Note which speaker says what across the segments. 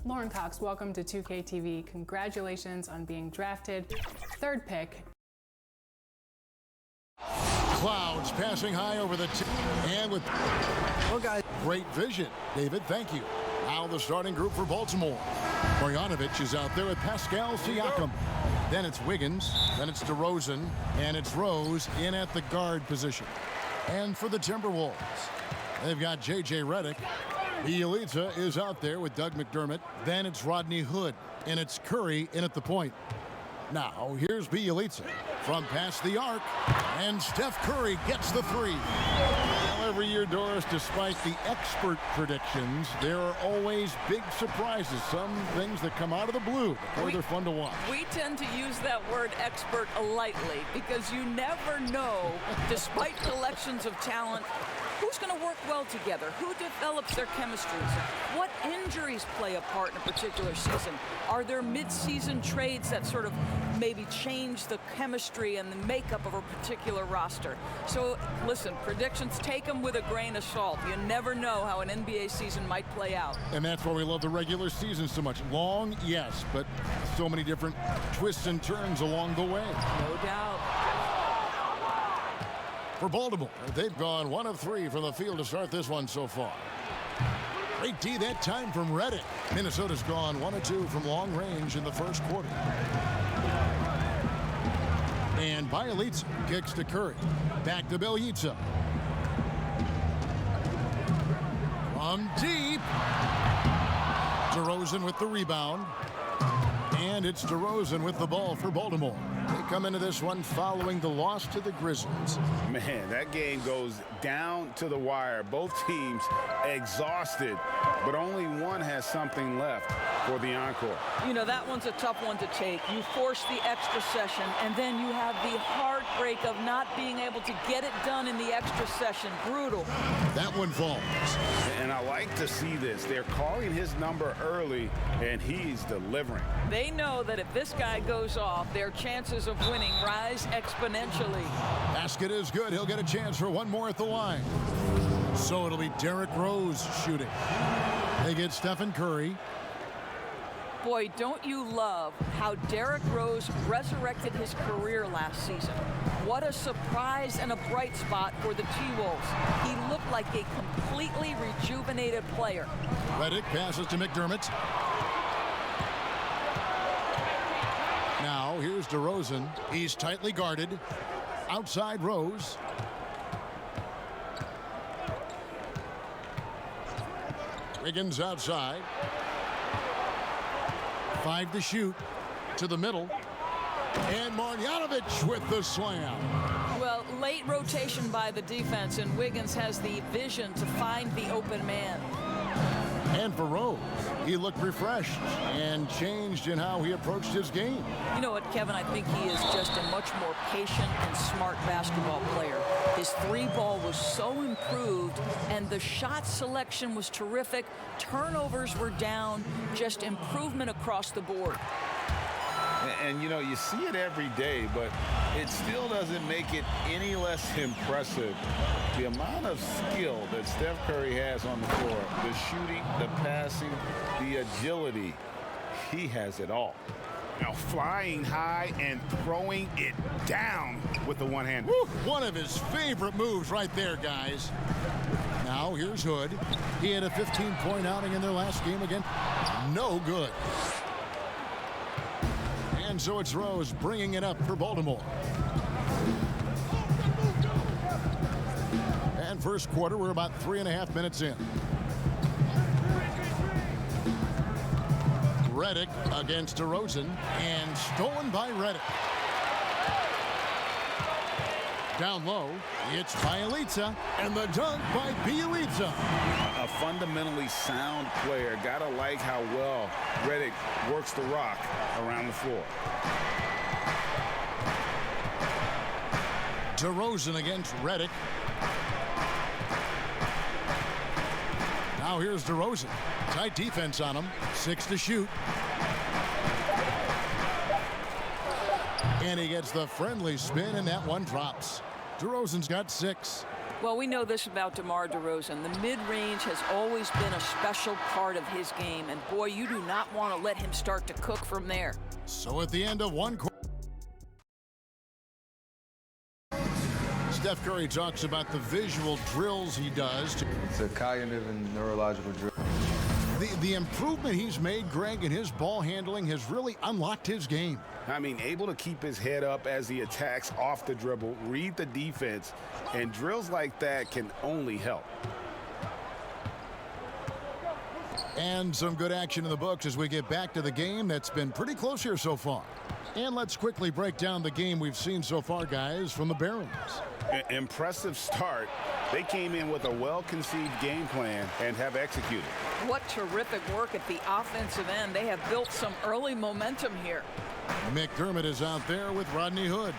Speaker 1: Lauren Cox, welcome to 2K TV. Congratulations on being drafted 3rd pick.
Speaker 2: Clouds passing high over the and with great vision. David, thank you. Now the starting group for Baltimore. Marjanovic is out there with Pascal Siakam. Then it's Wiggins, then it's DeRozan, and it's Rose in at the guard position. And for the Timberwolves, they've got J.J. Redick. Bielitsa is out there with Doug McDermott. Then it's Rodney Hood, and it's Curry in at the point. Now, here's Bielitsa from past the arc, and Steph Curry gets the three. Well, every year, Doris, despite the expert predictions, there are always big surprises, some things that come out of the blue. Boy, they're fun to watch.
Speaker 3: We tend to use that word expert lightly because you never know, despite collections of talent, who's going to work well together? Who develops their chemistries? What injuries play a part in a particular season? Are there mid-season trades that sort of maybe change the chemistry and the makeup of a particular roster? So, listen, predictions, take them with a grain of salt. You never know how an NBA season might play out.
Speaker 2: And that's why we love the regular season so much. Long, yes, but so many different twists and turns along the way.
Speaker 3: No doubt.
Speaker 2: For Baltimore, they've gone 1 of 3 from the field to start this one so far. Great D that time from Redick. Minnesota's gone 1 of 2 from long range in the first quarter. And Bielitsa kicks to Curry. Back to Bielitsa. From deep. DeRozan with the rebound. And it's DeRozan with the ball for Baltimore. They come into this one following the loss to the Grizzlies.
Speaker 4: Man, that game goes down to the wire. Both teams exhausted, but only one has something left for the encore.
Speaker 3: You know, that one's a tough one to take. You force the extra session, and then you have the heartbreak of not being able to get it done in the extra session. Brutal.
Speaker 2: That one falls.
Speaker 4: And I like to see this. They're calling his number early, and he's delivering.
Speaker 3: They know that if this guy goes off, their chances of winning rise exponentially.
Speaker 2: Basket is good. He'll get a chance for one more at the line. So it'll be Derrick Rose shooting. They get Stephen Curry.
Speaker 3: Boy, don't you love how Derrick Rose resurrected his career last season. What a surprise and a bright spot for the T-Wolves. He looked like a completely rejuvenated player.
Speaker 2: Redick passes to McDermott. Now, here's DeRozan. He's tightly guarded. Outside Rose. Wiggins outside. 5 to shoot. To the middle. And Marjanovic with the slam.
Speaker 3: Well, late rotation by the defense, and Wiggins has the vision to find the open man.
Speaker 2: And for Rose, he looked refreshed and changed in how he approached his game.
Speaker 3: You know what, Kevin? I think he is just a much more patient and smart basketball player. His 3-ball was so improved, and the shot selection was terrific. Turnovers were down, just improvement across the board.
Speaker 4: And, you know, you see it every day, but it still doesn't make it any less impressive. The amount of skill that Steph Curry has on the floor, the shooting, the passing, the agility, he has it all. Now flying high and throwing it down with the one-hand.
Speaker 2: One of his favorite moves right there, guys. Now here's Hood. He had a 15-point outing in their last game again. No good. And so it's Rose bringing it up for Baltimore. And first quarter, we're about 3.5 minutes in. Redick against DeRozan, and stolen by Redick. Down low, it's Bielitsa, and the dunk by Bielitsa.
Speaker 4: A fundamentally sound player. Gotta like how well Redick works the rock around the floor.
Speaker 2: DeRozan against Redick. Now here's DeRozan. Tight defense on him. 6 to shoot. And he gets the friendly spin, and that one drops. DeRozan's got 6.
Speaker 3: Well, we know this about DeMar DeRozan. The mid-range has always been a special part of his game. And, boy, you do not want to let him start to cook from there.
Speaker 2: So at the end of one quarter, Steph Curry talks about the visual drills he does.
Speaker 5: It's a cognitive and neurological drill.
Speaker 2: The improvement he's made, Greg, in his ball handling has really unlocked his game.
Speaker 4: I mean, able to keep his head up as he attacks off the dribble, read the defense, and drills like that can only help.
Speaker 2: And some good action in the books as we get back to the game that's been pretty close here so far. And let's quickly break down the game we've seen so far, guys, from the Barons.
Speaker 4: Impressive start. They came in with a well-conceived game plan and have executed.
Speaker 3: What terrific work at the offensive end. They have built some early momentum here.
Speaker 2: McDermott is out there with Rodney Hood.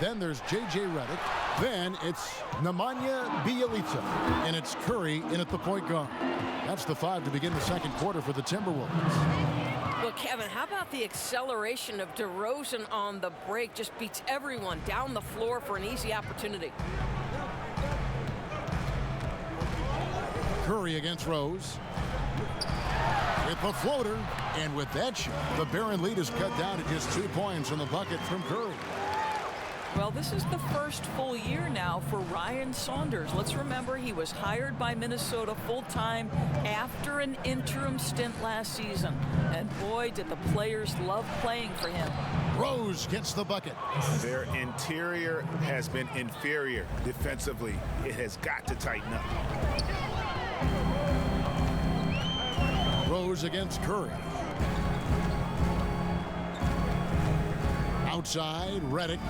Speaker 2: Then there's J.J. Redick. Then it's Nemanja Bjelica. And it's Curry in at the point guard. That's the 5 to begin the second quarter for the Timberwolves.
Speaker 6: Well, Kevin, how about the acceleration of DeRozan on the break? Just beats everyone down the floor for an easy opportunity.
Speaker 2: Curry against Rose. With the floater. And with that shot, the Baron lead is cut down to just 2 points on the bucket from Curry.
Speaker 3: Well, this is the first full year now for Ryan Saunders. Let's remember he was hired by Minnesota full-time after an interim stint last season. And boy, did the players love playing for him.
Speaker 2: Rose gets the bucket.
Speaker 4: Their interior has been inferior defensively. It has got to tighten up.
Speaker 2: Rose against Curry. Outside, Redick.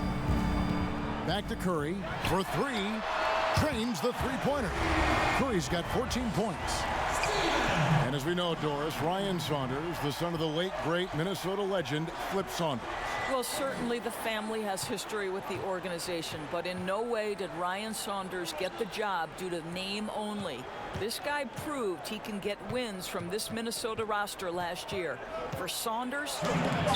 Speaker 2: Back to Curry for 3. Trains the three-pointer. Curry's got 14 points. And as we know, Doris, Ryan Saunders, the son of the late, great Minnesota legend, Flip Saunders.
Speaker 3: Well, certainly the family has history with the organization, but in no way did Ryan Saunders get the job due to name only. This guy proved he can get wins from this Minnesota roster last year. For Saunders,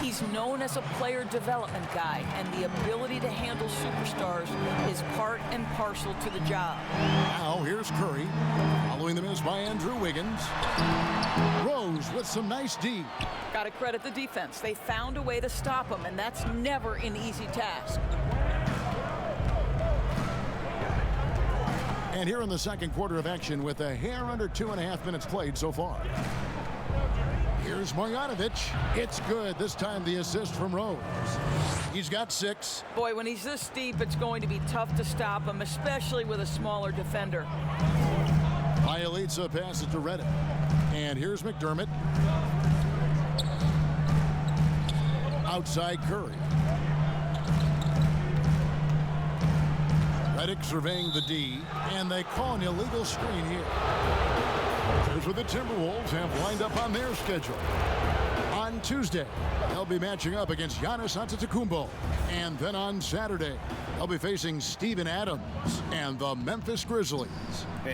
Speaker 3: he's known as a player development guy, and the ability to handle superstars is part and parcel to the job.
Speaker 2: Now here's Curry, following the miss by Andrew Wiggins. Rose with some nice D.
Speaker 3: Got to credit the defense. They found a way to stop him, and that's never an easy task.
Speaker 2: And here in the second quarter of action with a hair under 2.5 minutes played so far. Here's Marjanovic. It's good. This time the assist from Rose. He's got 6.
Speaker 3: Boy, when he's this deep, it's going to be tough to stop him, especially with a smaller defender.
Speaker 2: Bjelica passes to Redick. And here's McDermott. Outside Curry. Redick surveying the D, and they call an illegal screen here. Here's what the Timberwolves have lined up on their schedule. On Tuesday, they'll be matching up against Giannis Antetokounmpo. And then on Saturday, they'll be facing Steven Adams and the Memphis Grizzlies.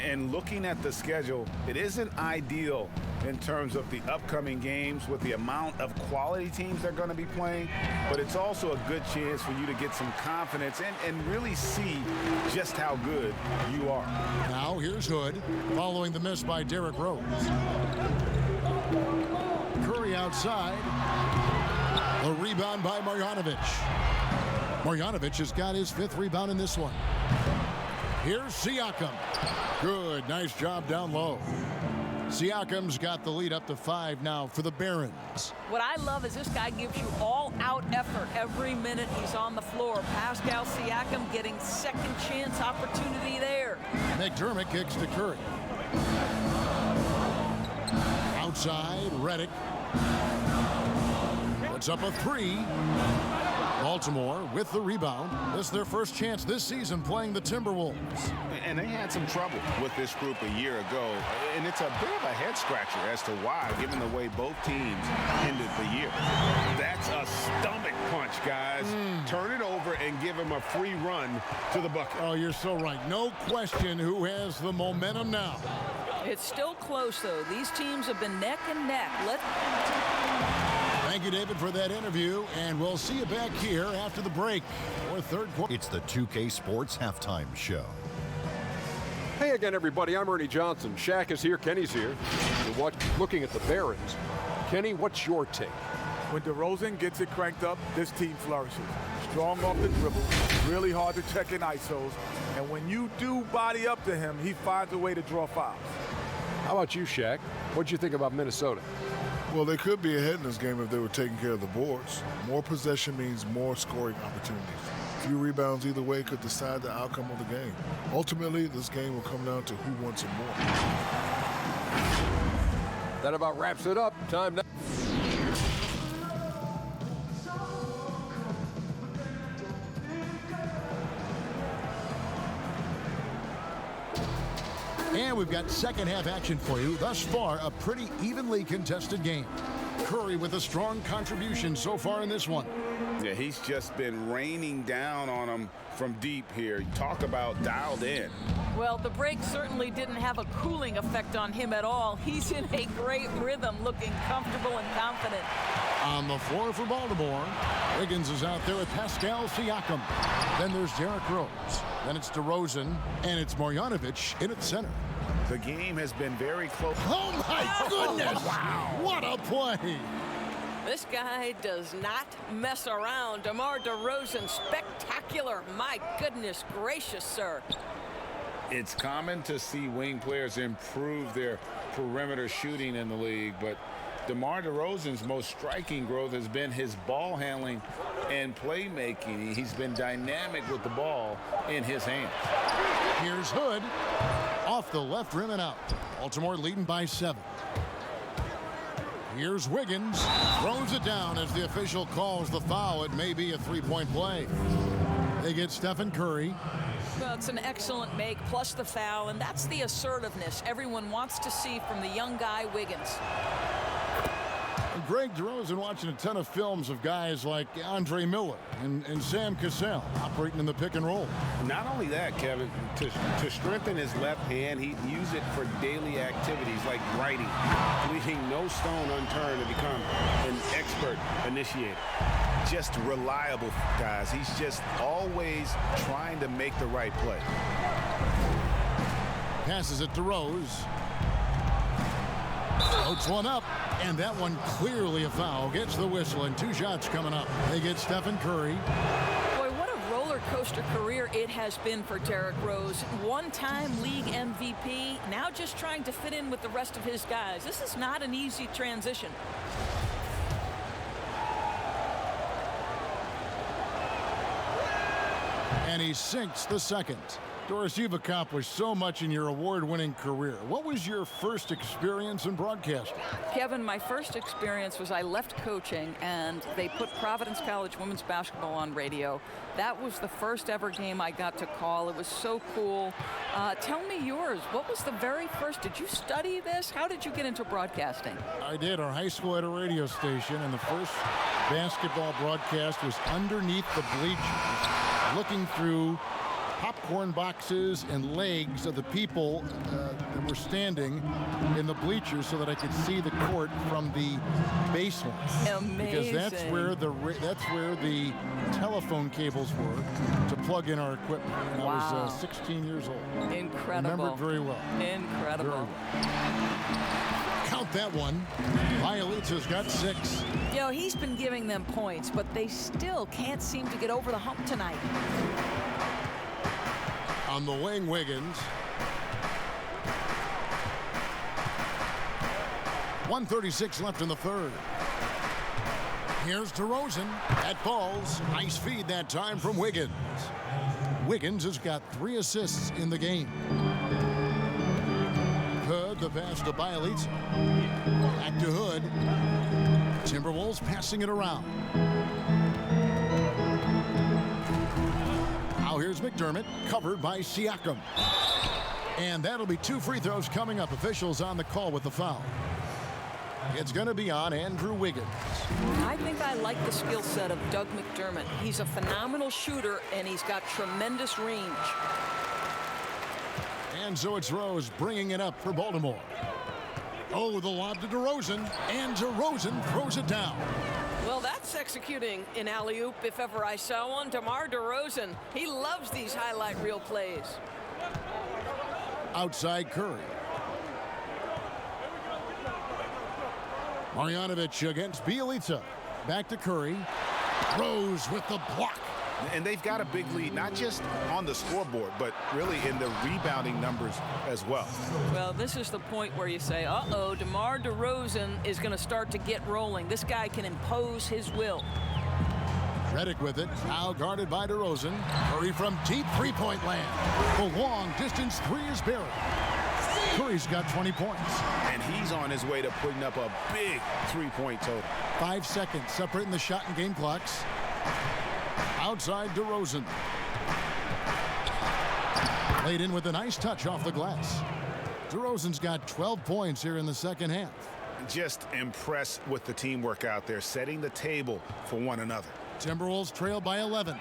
Speaker 4: And looking at the schedule, it isn't ideal in terms of the upcoming games with the amount of quality teams they're going to be playing, but it's also a good chance for you to get some confidence and really see just how good you are.
Speaker 2: Now here's Hood, following the miss by Derrick Rose. Curry outside. A rebound by Marjanovic. Marjanovic has got his 5th rebound in this one. Here's Siakam. Good, nice job down low. Siakam's got the lead up to 5 now for the Barons.
Speaker 3: What I love is this guy gives you all-out effort every minute he's on the floor. Pascal Siakam getting second chance opportunity there.
Speaker 2: McDermott kicks to Curry. Outside, Redick. Puts up a 3. Baltimore with the rebound. This is their first chance this season playing the Timberwolves.
Speaker 4: And they had some trouble with this group a year ago. And it's a bit of a head-scratcher as to why, given the way both teams ended the year. That's a stomach punch, guys. Turn it over and give him a free run to the bucket.
Speaker 2: Oh, you're so right. No question who has the momentum now.
Speaker 3: It's still close, though. These teams have been neck and neck.
Speaker 2: Thank you, David, for that interview, and we'll see you back here after the break for third quarter.
Speaker 7: It's the 2K Sports Halftime Show. Hey again, everybody. I'm Ernie Johnson. Shaq is here. Kenny's here. You're looking at the Barons. Kenny, what's your take?
Speaker 8: When DeRozan gets it cranked up, this team flourishes. Strong off the dribble, really hard to check in ISOs, and when you do body up to him, he finds a way to draw fouls.
Speaker 7: How about you, Shaq? What'd you think about Minnesota?
Speaker 9: Well, they could be ahead in this game if they were taking care of the boards. More possession means more scoring opportunities. Few rebounds either way could decide the outcome of the game. Ultimately, this game will come down to who wants it more.
Speaker 7: That about wraps it up. Time now.
Speaker 2: And we've got second half action for you. Thus far, a pretty evenly contested game. Curry with a strong contribution so far in this one.
Speaker 4: Yeah, he's just been raining down on him from deep here. Talk about dialed in.
Speaker 3: Well, the break certainly didn't have a cooling effect on him at all. He's in a great rhythm, looking comfortable and confident.
Speaker 2: On the floor for Baltimore, Wiggins is out there with Pascal Siakam. Then there's Derrick Rose. Then it's DeRozan, and it's Marjanovic in at center.
Speaker 4: The game has been very close.
Speaker 2: Oh, my goodness! Wow. What a play!
Speaker 6: This guy does not mess around. DeMar DeRozan, spectacular. My goodness gracious, sir.
Speaker 4: It's common to see wing players improve their perimeter shooting in the league, but DeMar DeRozan's most striking growth has been his ball handling and playmaking. He's been dynamic with the ball in his hands.
Speaker 2: Here's Hood. Off the left rim and out. Baltimore leading by 7. Here's Wiggins. Throws it down as the official calls the foul. It may be a three-point play. They get Stephen Curry.
Speaker 3: Well, it's an excellent make, plus the foul, and that's the assertiveness everyone wants to see from the young guy, Wiggins.
Speaker 2: Greg DeRozan watching a ton of films of guys like Andre Miller and Sam Cassell operating in the pick and roll.
Speaker 4: Not only that, Kevin, to strengthen his left hand, he'd use it for daily activities like writing, leaving no stone unturned to become an expert initiator. Just reliable, guys. He's just always trying to make the right play.
Speaker 2: Passes it to Rose. Floats one up, and that one clearly a foul. Gets the whistle, and 2 shots coming up. They get Stephen Curry.
Speaker 3: Boy, what a roller coaster career it has been for Derrick Rose. One-time league MVP, now just trying to fit in with the rest of his guys. This is not an easy transition.
Speaker 2: And he sinks the second. Doris, you've accomplished so much in your award-winning career. What was your first experience in broadcasting?
Speaker 3: Kevin, my first experience was I left coaching and they put Providence College women's basketball on radio. That was the first ever game I got to call. It was so cool. Tell me yours. What was the very first? Did you study this? How did you get into broadcasting?
Speaker 2: I did. Our high school had a radio station, and the first basketball broadcast was underneath the bleachers, looking through popcorn boxes and legs of the people that were standing in the bleachers so that I could see the court from the basement.
Speaker 3: Amazing.
Speaker 2: Because that's where the telephone cables were to plug in our equipment. And
Speaker 3: wow.
Speaker 2: I was 16 years old.
Speaker 3: Incredible.
Speaker 2: Remember it very well.
Speaker 3: Incredible.
Speaker 2: Very well. Count that one. Bielitsa's got 6.
Speaker 3: You know, he's been giving them points, but they still can't seem to get over the hump tonight.
Speaker 2: On the wing, Wiggins. 1:36 left in the third. Here's DeRozan. That falls. Nice feed that time from Wiggins. Wiggins has got 3 assists in the game. Hood, the pass to Bielitsa. Back to Hood. Timberwolves passing it around. Now here's McDermott, covered by Siakam. And that'll be 2 free throws coming up. Officials on the call with the foul. It's going to be on Andrew Wiggins.
Speaker 3: I think I like the skill set of Doug McDermott. He's a phenomenal shooter, and he's got tremendous range.
Speaker 2: And so it's Rose bringing it up for Baltimore. Oh, the lob to DeRozan, and DeRozan throws it down.
Speaker 6: Well, that's executing an alley-oop if ever I saw one. DeMar DeRozan, he loves these highlight reel plays.
Speaker 2: outside Curry. Marjanovic against Bjelica. Back to Curry. Rose with the block.
Speaker 4: And they've got a big lead, not just on the scoreboard, but really in the rebounding numbers as well.
Speaker 3: Well, this is the point where you say, uh-oh, DeMar DeRozan is going to start to get rolling. This guy can impose his will.
Speaker 2: Redick with it, now guarded by DeRozan. Curry from deep three-point land. The long-distance three is buried. Curry's got 20 points.
Speaker 4: And he's on his way to putting up a big three-point total.
Speaker 2: 5 seconds separating the shot and game clocks. Outside DeRozan. Laid in with a nice touch off the glass. DeRozan's got 12 points here in the second half.
Speaker 4: Just impressed with the teamwork out there, setting the table for one another.
Speaker 2: Timberwolves trail by 11.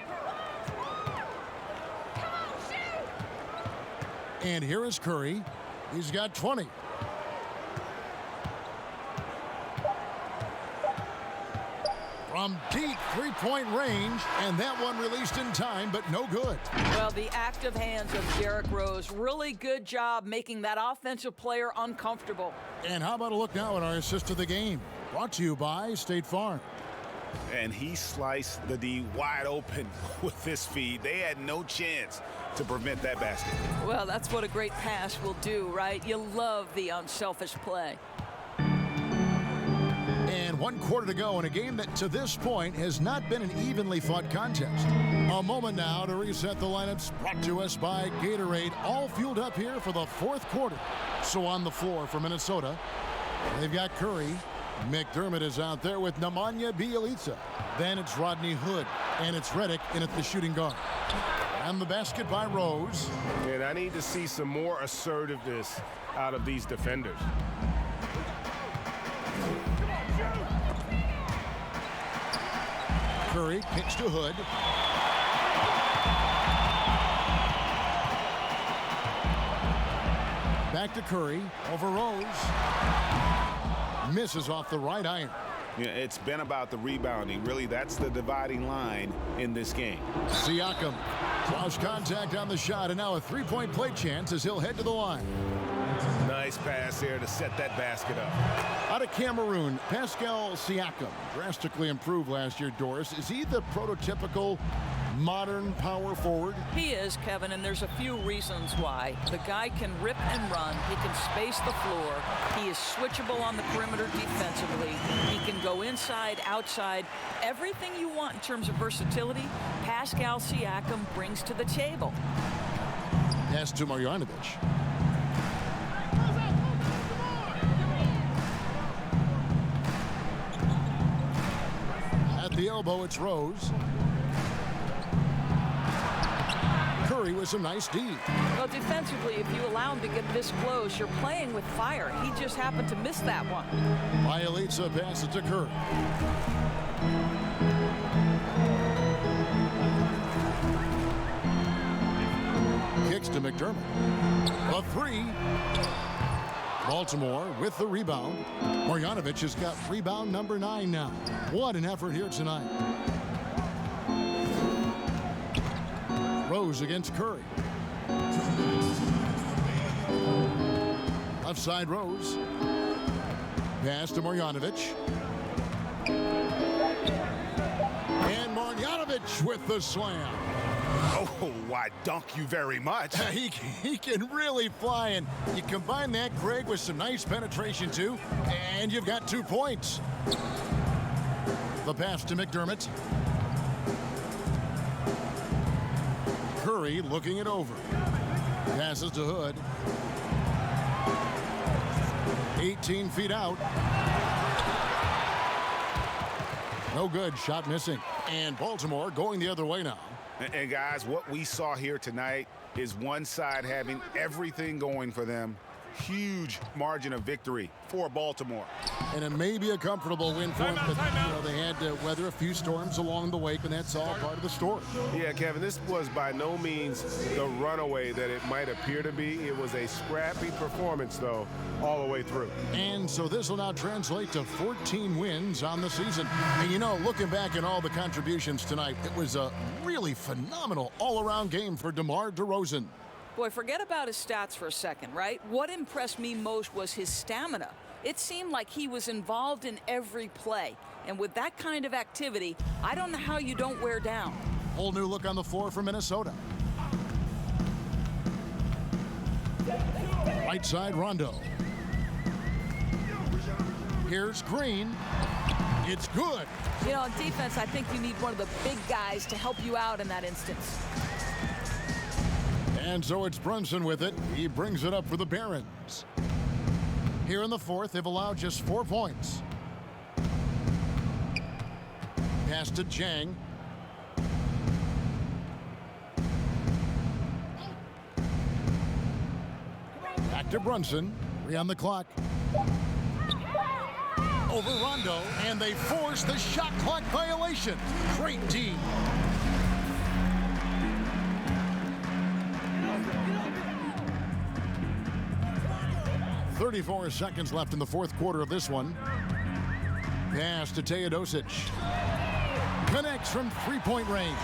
Speaker 2: And here is Curry. He's got 20. From deep three-point range, and that one released in time, but no good.
Speaker 3: Well, the active hands of Derrick Rose. Really good job making that offensive player uncomfortable.
Speaker 2: And how about a look now at our assist of the game? Brought to you by State Farm.
Speaker 4: And he sliced the D wide open with this feed. They had no chance to prevent that basket.
Speaker 3: Well, that's what a great pass will do, right? You love the unselfish play.
Speaker 2: And 1 quarter to go in a game that to this point has not been an evenly fought contest. A moment now to reset the lineups, brought to us by Gatorade, all fueled up here for the fourth quarter. So on the floor for Minnesota, they've got Curry. McDermott is out there with Nemanja Bjelica. Then it's Rodney Hood, and it's Redick in at the shooting guard. And the basket by Rose.
Speaker 10: And I need to see some more assertiveness out of these defenders.
Speaker 2: Curry kicks to Hood. Back to Curry over Rose. Misses off the right iron.
Speaker 4: Yeah, it's been about the rebounding. Really, that's the dividing line in this game.
Speaker 2: Siakam draws contact on the shot, and now a three-point play chance as he'll head to the line.
Speaker 4: Nice pass there to set that basket up.
Speaker 2: Out of Cameroon, Pascal Siakam, drastically improved last year, Doris. Is he the prototypical modern power forward?
Speaker 3: He is, Kevin, and there's a few reasons why. The guy can rip and run. He can space the floor. He is switchable on the perimeter defensively. He can go inside, outside. Everything you want in terms of versatility, Pascal Siakam brings to the table.
Speaker 2: Pass to Marjanovic. At the elbow, it's Rose. Curry with some nice D.
Speaker 3: Well, defensively, if you allow him to get this close, you're playing with fire. He just happened to miss that one.
Speaker 2: Bjelica passes to Curry. Kicks to McDermott. A three. Baltimore with the rebound. Marjanovic has got rebound number 9 now. What an effort here tonight. Rose against Curry. Left side Rose. Pass to Marjanovic. And Marjanovic with the slam.
Speaker 4: Oh, why, dunk you very much.
Speaker 2: He can really fly, and you combine that, Greg, with some nice penetration, too, and you've got 2 points. The pass to McDermott. Curry looking it over. Passes to Hood. 18 feet out. No good. Shot missing. And Baltimore going the other way now.
Speaker 4: And guys, what we saw here tonight is one side having everything going for them. Huge margin of victory for Baltimore.
Speaker 2: And it may be a comfortable win for them, but they had to weather a few storms along the way, but that's all part of the story.
Speaker 10: Yeah, Kevin, this was by no means the runaway that it might appear to be. It was a scrappy performance, though, all the way through.
Speaker 2: And so this will now translate to 14 wins on the season. And, looking back at all the contributions tonight, it was a really phenomenal all-around game for DeMar DeRozan.
Speaker 3: Boy, forget about his stats for a second, right? What impressed me most was his stamina. It seemed like he was involved in every play. And with that kind of activity, I don't know how you don't wear down.
Speaker 2: Whole new look on the floor for Minnesota. Right side, Rondo. Here's Green. It's good.
Speaker 3: You know, on defense, I think you need one of the big guys to help you out in that instance.
Speaker 2: And so it's Brunson with it. He brings it up for the Barons. Here in the fourth, they've allowed just 4 points. Pass to Jang. Back to Brunson. 3 on the clock. Over Rondo, and they force the shot clock violation. Great D. "34 seconds left in the fourth quarter of this one. Pass to Teodosic. Connects from three-point range.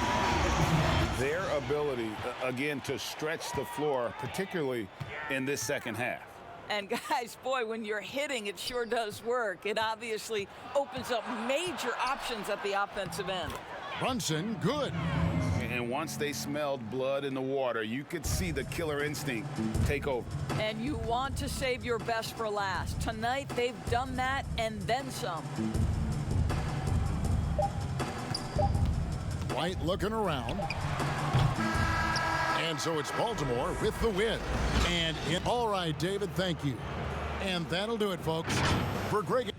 Speaker 4: Their ability, again, to stretch the floor, particularly in this second half.
Speaker 3: And guys, boy, when you're hitting, it sure does work. It obviously opens up major options at the offensive end.
Speaker 2: Brunson, good.
Speaker 4: And once they smelled blood in the water, you could see the killer instinct take over.
Speaker 3: And you want to save your best for last. Tonight, they've done that and then some.
Speaker 2: White looking around. And so it's Baltimore with the win. And all right, David, thank you. And that'll do it, folks. For Greg